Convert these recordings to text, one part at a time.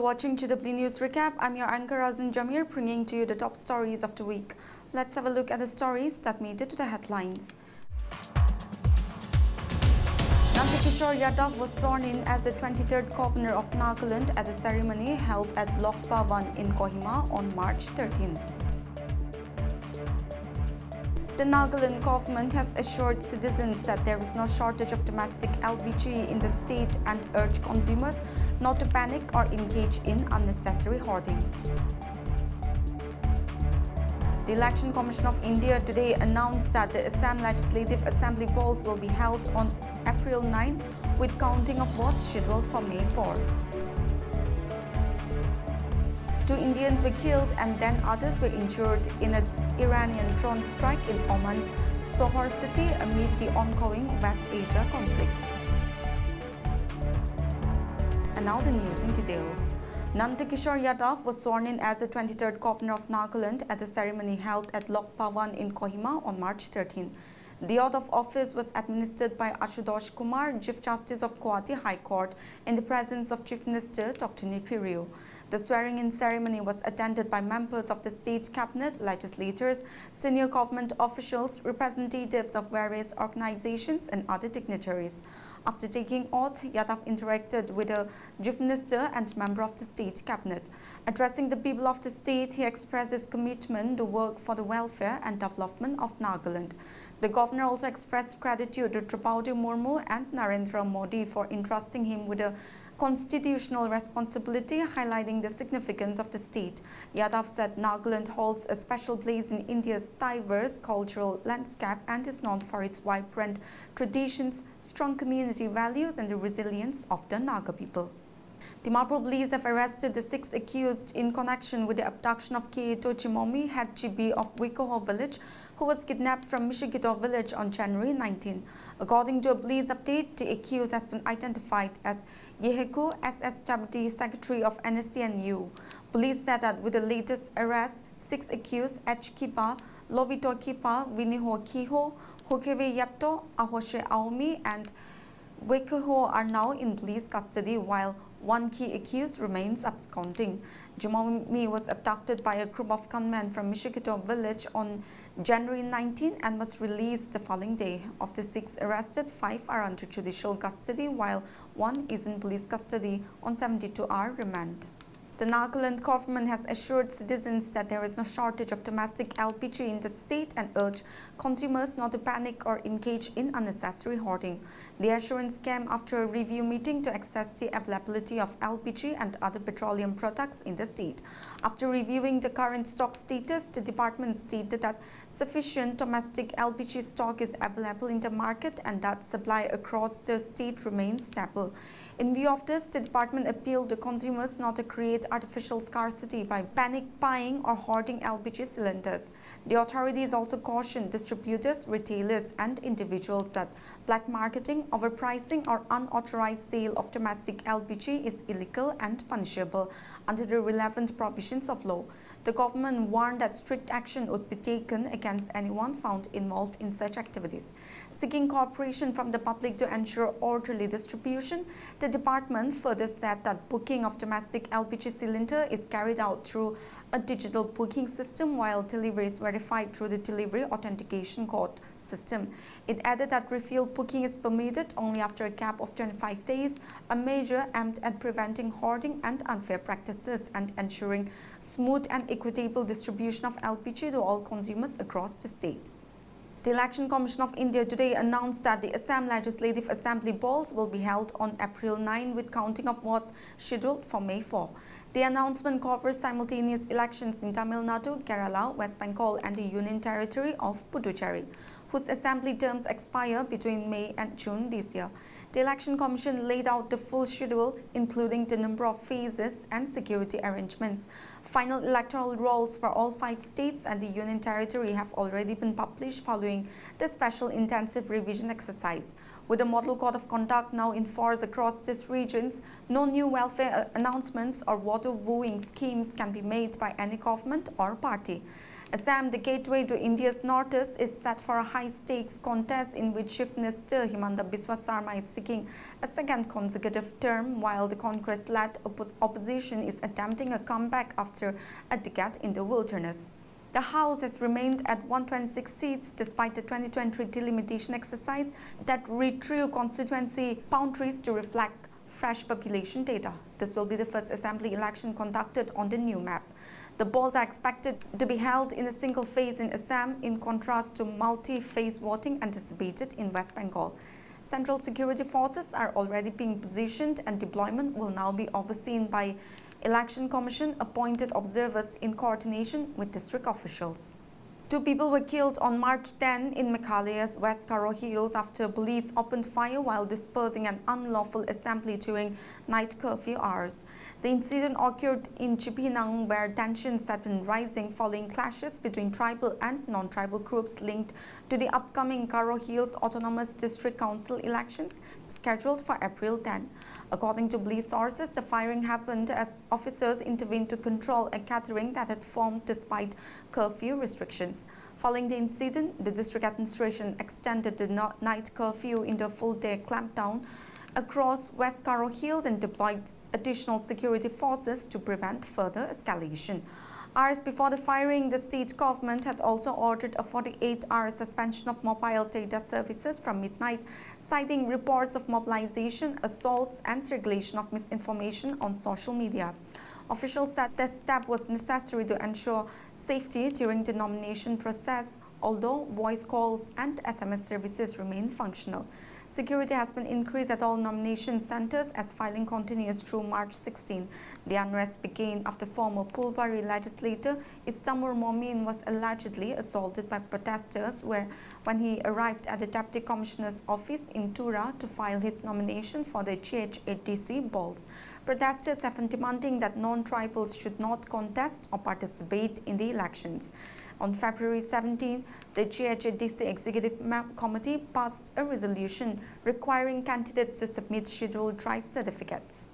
watching GW News Recap. I'm your anchor Azin Jamir, bringing to you the top stories of the week. Let's have a look at the stories that made it to the headlines. Nandakishore Yadav was sworn in as the 23rd governor of Nagaland at a ceremony held at Lok Bhavan in Kohima on March 13. The Nagaland government has assured citizens that there is no shortage of domestic LPG in the state and urged consumers not to panic or engage in unnecessary hoarding. The Election Commission of India today announced that the Assam Legislative Assembly polls will be held on April 9 with counting of votes scheduled for May 4. 2 Indians were killed and then others were injured in an Iranian drone strike in Oman's Sohar city amid the ongoing West Asia conflict. And now the news in details. Nandakishore Yadav was sworn in as the 23rd governor of Nagaland at a ceremony held at Lok Bhavan in Kohima on March 13. The oath of office was administered by Ashutosh Kumar, Chief Justice of Guwahati High Court, in the presence of Chief Minister Dr. Nepiru. The swearing-in ceremony was attended by members of the state cabinet, legislators, senior government officials, representatives of various organizations and other dignitaries. After taking oath, Yadav interacted with the Chief Minister and member of the state cabinet. Addressing the people of the state, he expressed his commitment to work for the welfare and development of Nagaland. The governor also expressed gratitude to Draupadi Murmu and Narendra Modi for entrusting him with a constitutional responsibility, highlighting the significance of the state. Yadav said Nagaland holds a special place in India's diverse cultural landscape and is known for its vibrant traditions, strong community values and the resilience of the Naga people. Dimapur police have arrested the 6 accused in connection with the abduction of Keito Chimomi, head GB of Wikoho village, who was kidnapped from Mishigito village on January 19. According to a police update, the accused has been identified as Yeheku SS Deputy Secretary of NSCNU. Police said that with the latest arrest, 6 accused H. Kipa, Lovito Kipa, Winiho Kiho, Hokeve Yapto, Ahoshe Aomi and Wikoho are now in police custody, while 1 key accused remains absconding. Chimomi was abducted by a group of gunmen from Mishigito village on January 19 and was released the following day. Of the 6 arrested, 5 are under judicial custody, while 1 is in police custody on 72-hour remand. The Nagaland government has assured citizens that there is no shortage of domestic LPG in the state and urged consumers not to panic or engage in unnecessary hoarding. The assurance came after a review meeting to assess the availability of LPG and other petroleum products in the state. After reviewing the current stock status, the department stated that sufficient domestic LPG stock is available in the market and that supply across the state remains stable. In view of this, the department appealed to consumers not to create artificial scarcity by panic buying or hoarding LPG cylinders. The authorities also cautioned distributors, retailers and individuals that black marketing, overpricing or unauthorized sale of domestic LPG is illegal and punishable under the relevant provisions of law. The government warned that strict action would be taken against anyone found involved in such activities. Seeking cooperation from the public to ensure orderly distribution, the department further said that booking of domestic LPG cylinder is carried out through a digital booking system while delivery is verified through the delivery authentication code system. It added that refill booking is permitted only after a gap of 25 days, a measure aimed at preventing hoarding and unfair practices and ensuring smooth and equitable distribution of LPG to all consumers across the state. The Election Commission of India today announced that the Assam Legislative Assembly polls will be held on April 9 with counting of votes scheduled for May 4. The announcement covers simultaneous elections in Tamil Nadu, Kerala, West Bengal and the Union Territory of Puducherry, whose assembly terms expire between May and June this year. The Election Commission laid out the full schedule, including the number of phases and security arrangements. Final electoral rolls for all 5 states and the Union Territory have already been published following the special intensive revision exercise. With the Model Code of Conduct now in force across these regions, no new welfare announcements or voter wooing schemes can be made by any government or party. Assam, the gateway to India's northeast, is set for a high-stakes contest in which Chief Minister Himanta Biswa Sarma is seeking a second consecutive term, while the Congress-led opposition is attempting a comeback after a decade in the wilderness. The House has remained at 126 seats despite the 2020 delimitation exercise that redrew constituency boundaries to reflect fresh population data. This will be the first assembly election conducted on the new map. The polls are expected to be held in a single phase in Assam, in contrast to multi-phase voting anticipated in West Bengal. Central security forces are already being positioned, and deployment will now be overseen by Election Commission appointed observers in coordination with district officials. 2 people were killed on March 10 in Meghalaya's West Karo Hills after police opened fire while dispersing an unlawful assembly during night curfew hours. The incident occurred in Chipinang, where tensions had been rising following clashes between tribal and non-tribal groups linked to the upcoming Karo Hills Autonomous District Council elections scheduled for April 10. According to police sources, the firing happened as officers intervened to control a gathering that had formed despite curfew restrictions. Following the incident, the district administration extended the night curfew into a full-day clampdown across West Karo Hills and deployed additional security forces to prevent further escalation. Hours before the firing, the state government had also ordered a 48-hour suspension of mobile data services from midnight, citing reports of mobilization, assaults, and circulation of misinformation on social media. Officials said the step was necessary to ensure safety during the nomination process, although voice calls and SMS services remain functional. Security has been increased at all nomination centers as filing continues through March 16. The unrest began after former Pulbari legislator Istamur Momin was allegedly assaulted by protesters when he arrived at the Deputy Commissioner's office in Tura to file his nomination for the GH8DC balls. Protesters have been demanding that non-tribals should not contest or participate in the elections. On February 17, the GH8DC Executive Committee passed a resolution requiring candidates to submit scheduled tribe certificates.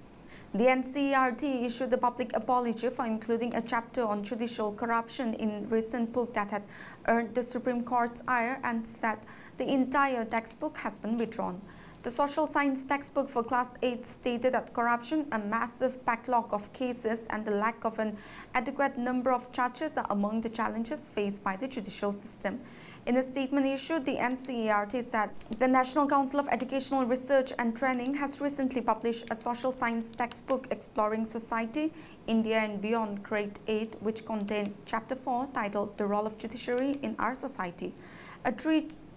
The NCERT issued a public apology for including a chapter on judicial corruption in recent book that had earned the Supreme Court's ire and said the entire textbook has been withdrawn. The social science textbook for Class 8 stated that corruption, a massive backlog of cases, and the lack of an adequate number of judges are among the challenges faced by the judicial system. In a statement issued, the NCERT said the National Council of Educational Research and Training has recently published a social science textbook exploring society, India and beyond grade 8, which contained Chapter 4 titled The Role of Judiciary in Our Society. A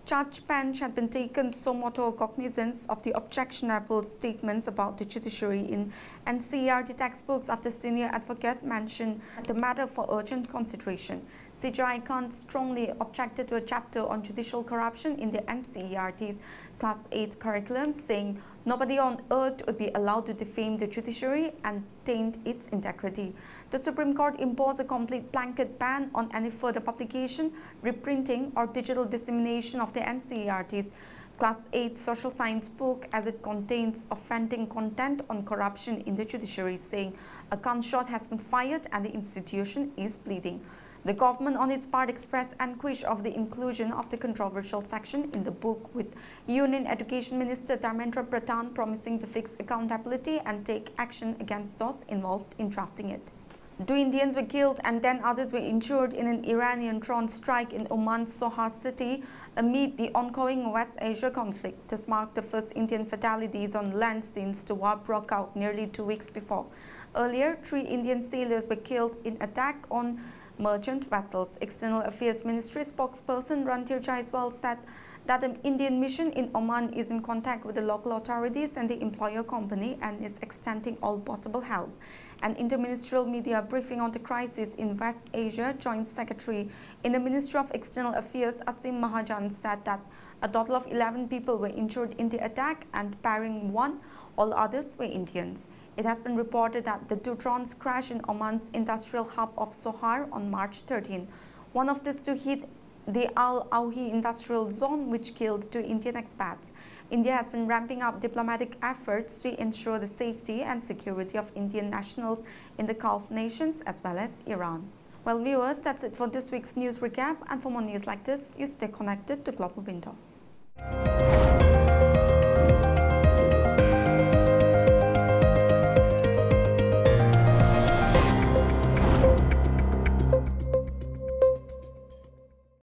judge bench had been taken so moto cognizance of the objectionable statements about the judiciary in NCERT textbooks after senior advocate mentioned the matter for urgent consideration. CJI Khan strongly objected to a chapter on judicial corruption in the NCERT's Class 8 curriculum, saying nobody on earth would be allowed to defame the judiciary and taint its integrity. The Supreme Court imposed a complete blanket ban on any further publication, reprinting, or digital dissemination of the NCERT's Class 8 social science book as it contains offending content on corruption in the judiciary, saying a gunshot has been fired and the institution is bleeding. The government on its part expressed anguish of the inclusion of the controversial section in the book, with Union Education Minister Dharmendra Pradhan promising to fix accountability and take action against those involved in drafting it. 2 Indians were killed and 10 others were injured in an Iranian drone strike in Oman's Sohar city amid the ongoing West Asia conflict. This marked the first Indian fatalities on land since the war broke out nearly 2 weeks before. Earlier, 3 Indian sailors were killed in attack on merchant vessels. External Affairs Ministry spokesperson Rantir Jaiswal said that the Indian mission in Oman is in contact with the local authorities and the employer company and is extending all possible help. An interministerial media briefing on the crisis in West Asia, Joint Secretary in the Ministry of External Affairs Asim Mahajan said that a total of 11 people were injured in the attack and barring 1, all others were Indians. It has been reported that the 2 drones crashed in Oman's industrial hub of Sohar on March 13. One of these 2 hit the Al-Awhi industrial zone, which killed 2 Indian expats. India has been ramping up diplomatic efforts to ensure the safety and security of Indian nationals in the Gulf nations as well as Iran. Well, viewers, that's it for this week's news recap. And for more news like this, you stay connected to Global Window.